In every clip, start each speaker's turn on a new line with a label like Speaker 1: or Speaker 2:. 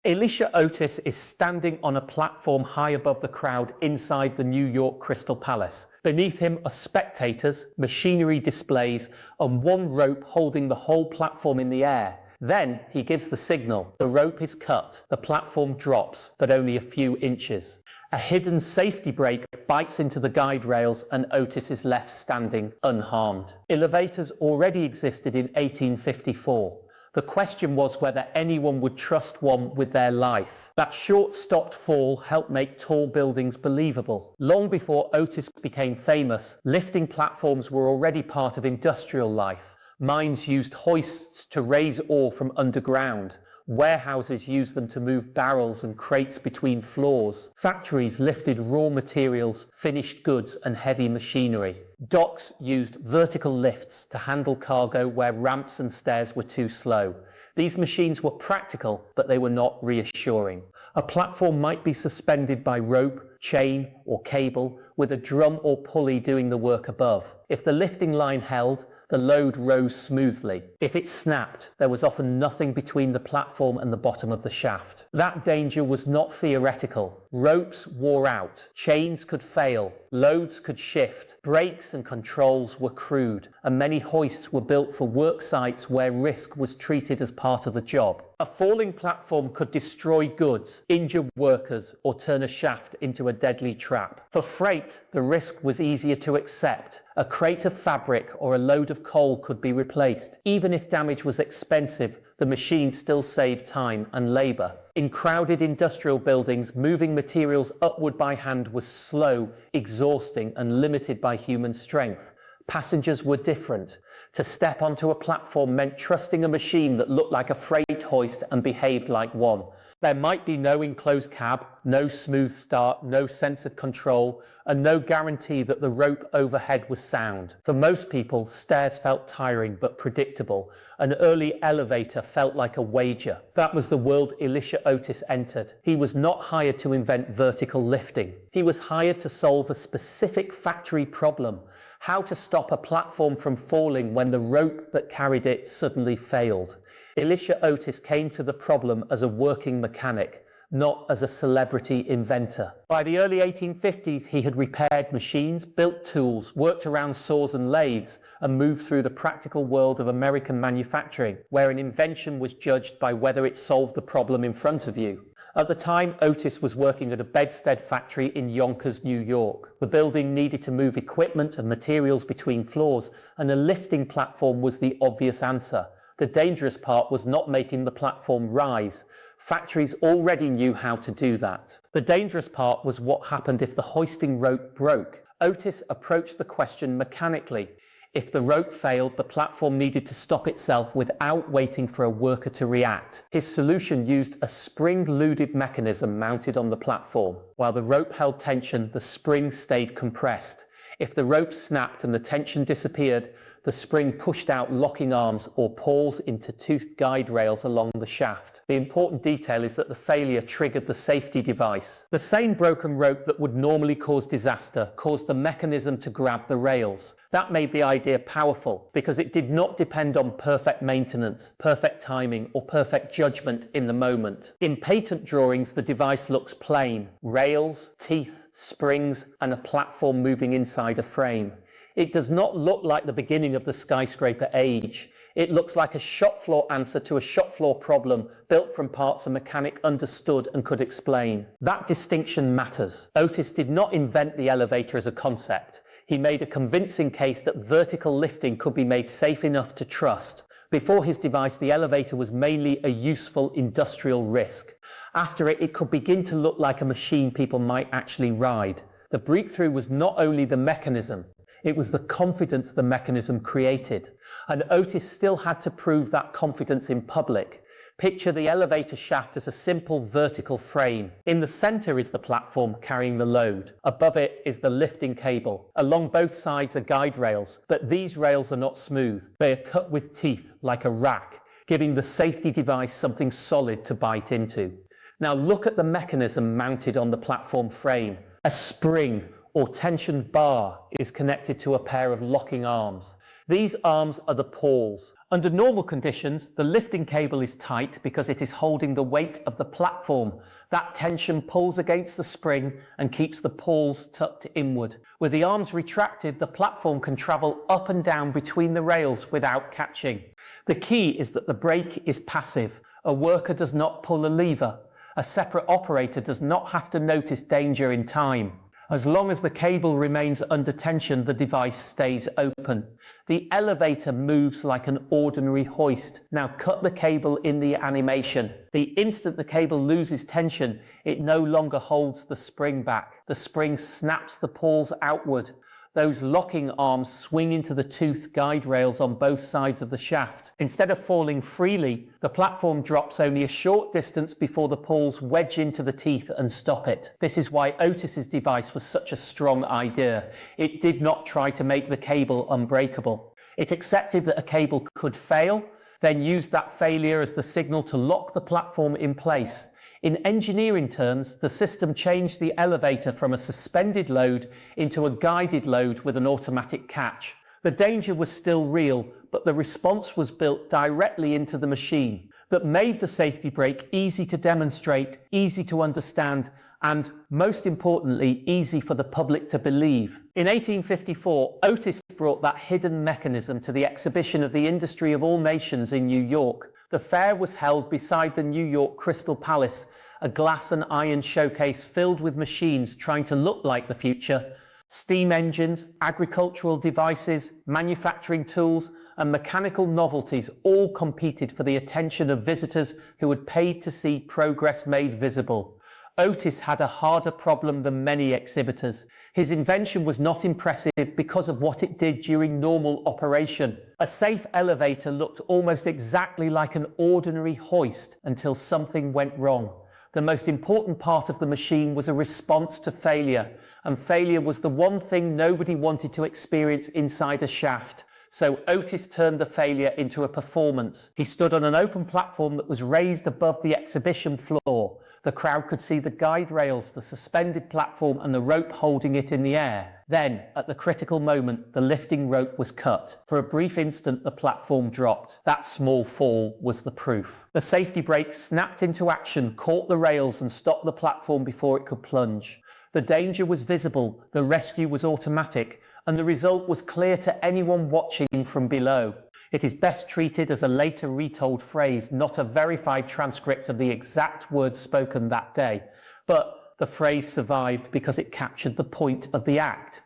Speaker 1: Elisha Otis is standing on a platform high above the crowd inside the New York Crystal Palace. Beneath him are spectators, machinery displays, and one rope holding the whole platform in the air. Then he gives the signal. The rope is cut. The platform drops, but only a few inches. A hidden safety brake bites into the guide rails and Otis is left standing unharmed. Elevators already existed in 1854. The question was whether anyone would trust one with their life. That short stopped fall helped make tall buildings believable. Long before Otis became famous, lifting platforms were already part of industrial life. Mines used hoists to raise ore from underground. Warehouses used them to move barrels and crates between floors. Factories lifted raw materials, finished goods, and heavy machinery. Docks used vertical lifts to handle cargo where ramps and stairs were too slow. These machines were practical, but they were not reassuring. A platform might be suspended by rope, chain, or cable, with a drum or pulley doing the work above. If the lifting line held, the load rose smoothly. If it snapped, there was often nothing between the platform and the bottom of the shaft. That danger was not theoretical. Ropes wore out, chains could fail, loads could shift, brakes and controls were crude, and many hoists were built for work sites where risk was treated as part of the job. A falling platform could destroy goods, injure workers, or turn a shaft into a deadly trap. For freight, the risk was easier to accept. A crate of fabric or a load of coal could be replaced. Even if damage was expensive, the machine still saved time and labor. In crowded industrial buildings, moving materials upward by hand was slow, exhausting, and limited by human strength. Passengers were different. To step onto a platform meant trusting a machine that looked like a freight hoist and behaved like one. There might be no enclosed cab, no smooth start, no sense of control, and no guarantee that the rope overhead was sound. For most people, stairs felt tiring but predictable. An early elevator felt like a wager. That was the world Elisha Otis entered. He was not hired to invent vertical lifting. He was hired to solve a specific factory problem: how to stop a platform from falling when the rope that carried it suddenly failed. Elisha Otis came to the problem as a working mechanic, not as a celebrity inventor. By the early 1850s, he had repaired machines, built tools, worked around saws and lathes, and moved through the practical world of American manufacturing, where an invention was judged by whether it solved the problem in front of you. At the time, Otis was working at a bedstead factory in Yonkers, New York. The building needed to move equipment and materials between floors, and a lifting platform was the obvious answer. The dangerous part was not making the platform rise. Factories already knew how to do that. The dangerous part was what happened if the hoisting rope broke. Otis approached the question mechanically. If the rope failed, the platform needed to stop itself without waiting for a worker to react. His solution used a spring-loaded mechanism mounted on the platform. While the rope held tension, the spring stayed compressed. If the rope snapped and the tension disappeared, the spring pushed out locking arms or pawls into toothed guide rails along the shaft. The important detail is that the failure triggered the safety device. The same broken rope that would normally cause disaster caused the mechanism to grab the rails. That made the idea powerful because it did not depend on perfect maintenance, perfect timing, or perfect judgment in the moment. In patent drawings, the device looks plain: rails, teeth, springs, and a platform moving inside a frame. It does not look like the beginning of the skyscraper age. It looks like a shop floor answer to a shop floor problem built from parts a mechanic understood and could explain. That distinction matters. Otis did not invent the elevator as a concept. He made a convincing case that vertical lifting could be made safe enough to trust. Before his device, the elevator was mainly a useful industrial risk. After it, it could begin to look like a machine people might actually ride. The breakthrough was not only the mechanism, it was the confidence the mechanism created. And Otis still had to prove that confidence in public. Picture the elevator shaft as a simple vertical frame. In the center is the platform carrying the load. Above it is the lifting cable. Along both sides are guide rails, but these rails are not smooth. They are cut with teeth like a rack, giving the safety device something solid to bite into. Now look at the mechanism mounted on the platform frame. A spring or tension bar is connected to a pair of locking arms. These arms are the pawls. Under normal conditions, the lifting cable is tight because it is holding the weight of the platform. That tension pulls against the spring and keeps the pawls tucked inward. With the arms retracted, the platform can travel up and down between the rails without catching. The key is that the brake is passive. A worker does not pull a lever. A separate operator does not have to notice danger in time. As long as the cable remains under tension, the device stays open. The elevator moves like an ordinary hoist. Now cut the cable in the animation. The instant the cable loses tension, it no longer holds the spring back. The spring snaps the pawls outward. Those locking arms swing into the toothed guide rails on both sides of the shaft. Instead of falling freely, the platform drops only a short distance before the pawls wedge into the teeth and stop it. This is why Otis's device was such a strong idea. It did not try to make the cable unbreakable. It accepted that a cable could fail, then used that failure as the signal to lock the platform in place. In engineering terms, the system changed the elevator from a suspended load into a guided load with an automatic catch. The danger was still real, but the response was built directly into the machine. That made the safety brake easy to demonstrate, easy to understand, and most importantly, easy for the public to believe. In 1854, Otis brought that hidden mechanism to the exhibition of the Industry of All Nations in New York. The fair was held beside the New York Crystal Palace, a glass and iron showcase filled with machines trying to look like the future. Steam engines, agricultural devices, manufacturing tools, and mechanical novelties all competed for the attention of visitors who had paid to see progress made visible. Otis had a harder problem than many exhibitors. His invention was not impressive because of what it did during normal operation. A safe elevator looked almost exactly like an ordinary hoist until something went wrong. The most important part of the machine was a response to failure, and failure was the one thing nobody wanted to experience inside a shaft. So Otis turned the failure into a performance. He stood on an open platform that was raised above the exhibition floor. The crowd could see the guide rails, the suspended platform, and the rope holding it in the air. Then, at the critical moment, the lifting rope was cut. For a brief instant, the platform dropped. That small fall was the proof. The safety brake snapped into action, caught the rails, and stopped the platform before it could plunge. The danger was visible, the rescue was automatic, and the result was clear to anyone watching from below. It is best treated as a later retold phrase, not a verified transcript of the exact words spoken that day. But the phrase survived because it captured the point of the act.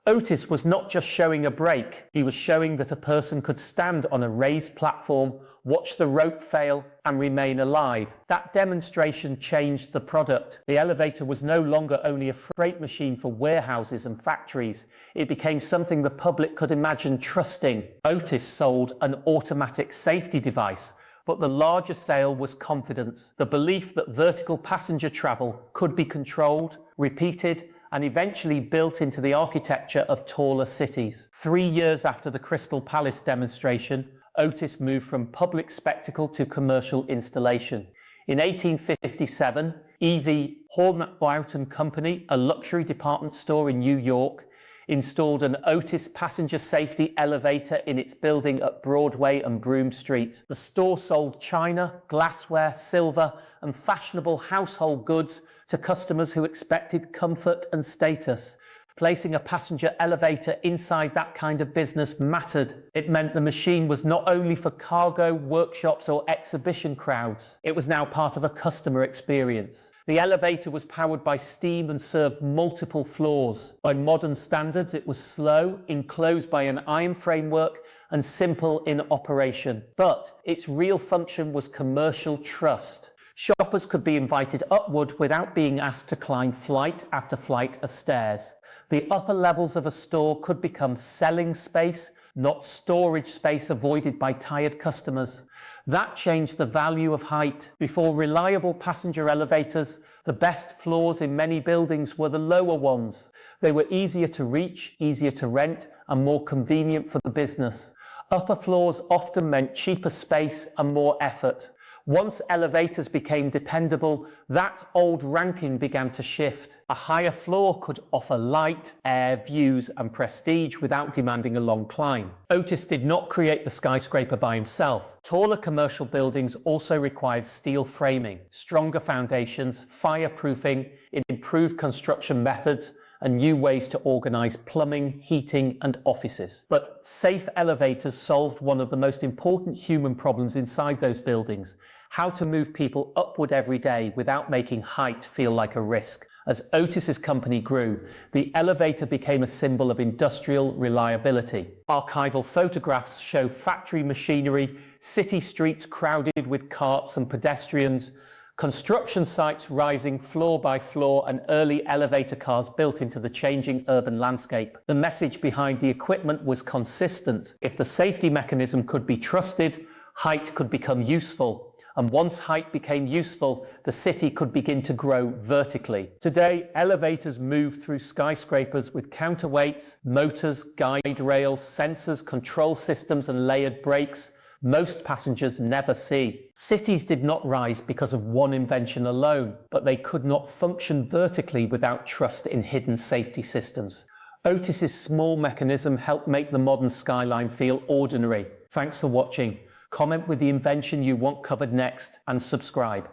Speaker 1: Otis was not just showing a brake, he was showing that a person could stand on a raised platform, watch the rope fail, and remain alive. That demonstration changed the product. The elevator was no longer only a freight machine for warehouses and factories. It became something the public could imagine trusting. Otis sold an automatic safety device, but the larger sale was confidence, the belief that vertical passenger travel could be controlled, repeated, and eventually built into the architecture of taller cities. 3 years after the Crystal Palace demonstration, Otis moved from public spectacle to commercial installation. In 1857, E.V. Hornbout & Company, a luxury department store in New York, installed an Otis passenger safety elevator in its building at Broadway and Broome Street. The store sold china, glassware, silver, and fashionable household goods to customers who expected comfort and status. Placing a passenger elevator inside that kind of business mattered. It meant the machine was not only for cargo, workshops, or exhibition crowds. It was now part of a customer experience. The elevator was powered by steam and served multiple floors. By modern standards, it was slow, enclosed by an iron framework, and simple in operation. But its real function was commercial trust. Shoppers could be invited upward without being asked to climb flight after flight of stairs. The upper levels of a store could become selling space, not storage space avoided by tired customers. That changed the value of height. Before reliable passenger elevators, the best floors in many buildings were the lower ones. They were easier to reach, easier to rent, and more convenient for the business. Upper floors often meant cheaper space and more effort. Once elevators became dependable, that old ranking began to shift. A higher floor could offer light, air, views, and prestige without demanding a long climb. Otis did not create the skyscraper by himself. Taller commercial buildings also required steel framing, stronger foundations, fireproofing, improved construction methods, and new ways to organize plumbing, heating, and offices. But safe elevators solved one of the most important human problems inside those buildings: how to move people upward every day without making height feel like a risk. As Otis's company grew, the elevator became a symbol of industrial reliability. Archival photographs show factory machinery, city streets crowded with carts and pedestrians, construction sites rising floor by floor, and early elevator cars built into the changing urban landscape. The message behind the equipment was consistent. If the safety mechanism could be trusted, height could become useful. And once height became useful, the city could begin to grow vertically. Today, elevators move through skyscrapers with counterweights, motors, guide rails, sensors, control systems, and layered brakes most passengers never see. Cities did not rise because of one invention alone, but they could not function vertically without trust in hidden safety systems. Otis's small mechanism helped make the modern skyline feel ordinary. Thanks for watching. Comment with the invention you want covered next, and subscribe.